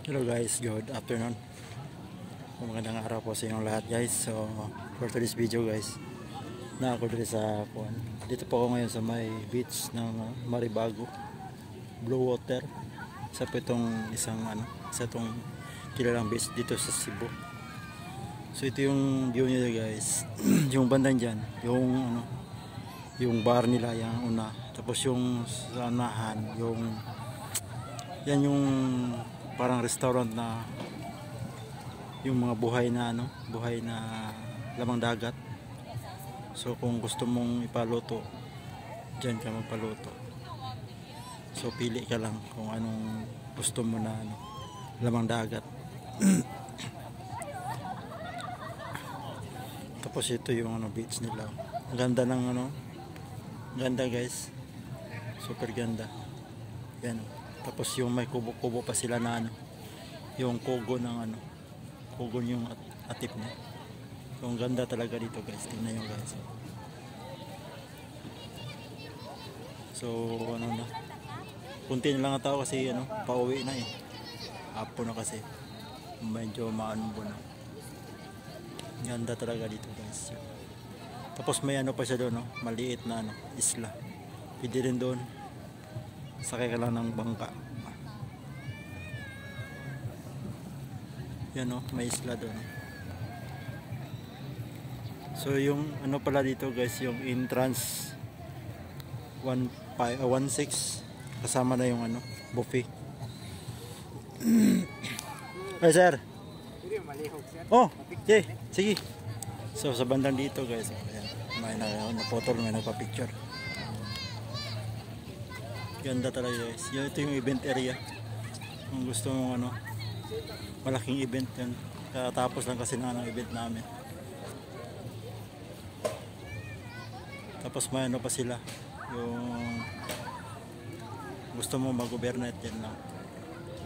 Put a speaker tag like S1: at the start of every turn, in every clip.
S1: Hello guys, good afternoon. Magandang araw po sa inyong lahat guys. So for today's video guys, ako dito sa dito po ako ngayon sa may beach ng Maribago, Blue Water. Sa itong sa itong kilalang beach dito sa Cebu. So ito yung view niya guys. Yung bandang dyan, yung bar nila yung una. Tapos yung sa unahan, yan yung parang restaurant na yung mga buhay na lamang dagat. So kung gusto mong ipaluto, diyan ka magpaluto. So pili ka lang kung anong gusto mo na lamang dagat. Tapos ito yung beach nila. Ang ganda ng ganda guys. Super ganda. Yan. Tapos yung may kubo-kubo pa sila na yung kugo ng kugo yung atip niya. So, ang ganda talaga dito guys. Tingnan nyo guys. So kunti na lang ang tao kasi pauwi na eh. Hapon na kasi. Medyo maanbo na. Ganda talaga dito guys. Tapos may pa siya doon, maliit na isla. Pwede rin doon. Sakay ka lang ng bangka. Yan may isla doon. So yung pala dito guys, yung entrance 16 kasama na yung buffet. Hey sir. Oh, okay, sige. So sa bandang dito guys, ayan, may na-photo, may nagpa-picture. Ganda talaga guys. Ito yung event area. Kung gusto mong malaking event yan. Katapos lang kasi ng event namin. Tapos may pa sila. Yung gusto mo mag-overnight yan lang.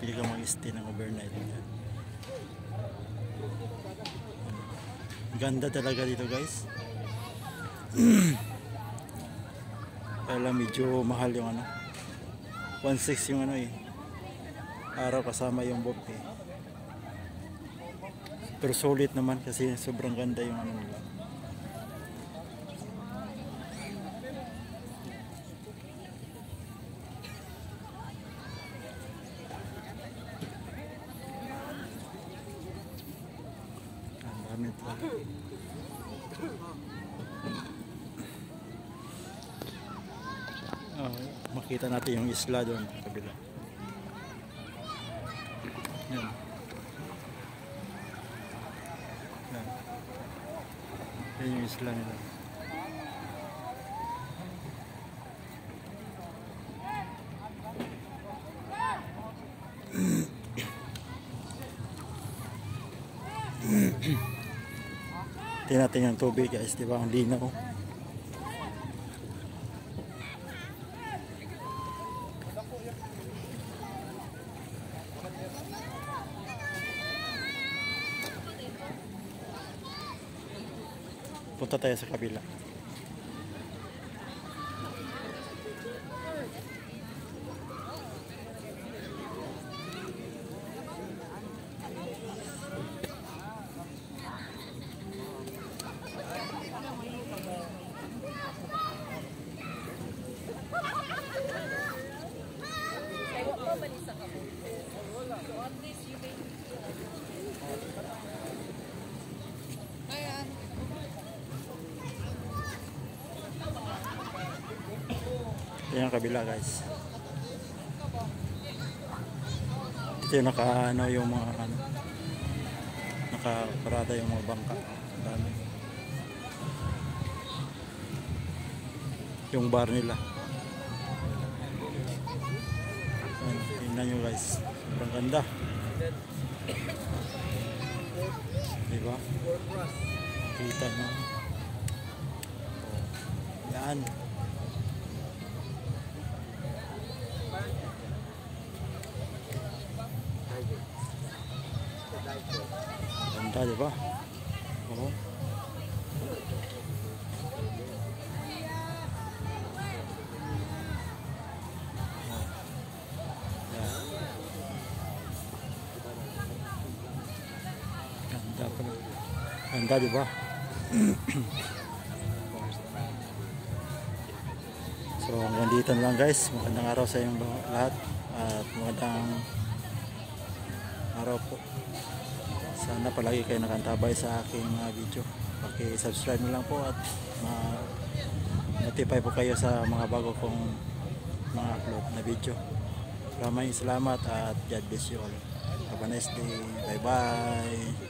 S1: Pili ka mag-stay ng overnight. Ganda talaga dito guys. Kaya medyo mahal yung 1.6 yung araw kasama yung buffet. Pero solid naman kasi sobrang ganda yung nila. Ang dami talaga. Makita natin yung isla doon sa kabila. Yan. Yan. Yan yung isla nila. Tingnan natin yung tubig guys, diba? Ang linaw. Punta tayo sa kabila. Yan ang kabila guys. Ito yung yung mga nakaparada yung mga bangka. Dami. Yung bar nila. Ayan, tingnan nyo guys. Sobrang ganda. Diba? Kita nyo. Yan. Ganda, diba? Oo. Ganda, di ba? So hanggang dito na lang guys. Magandang araw sa inyong lahat. At magandang araw po. Sana palagi kayo nakantabay sa aking video. Paki-subscribe na lang po at notify po kayo sa mga bago kong mga upload na video. Maraming salamat at God bless you all. Have a nice day. Bye bye.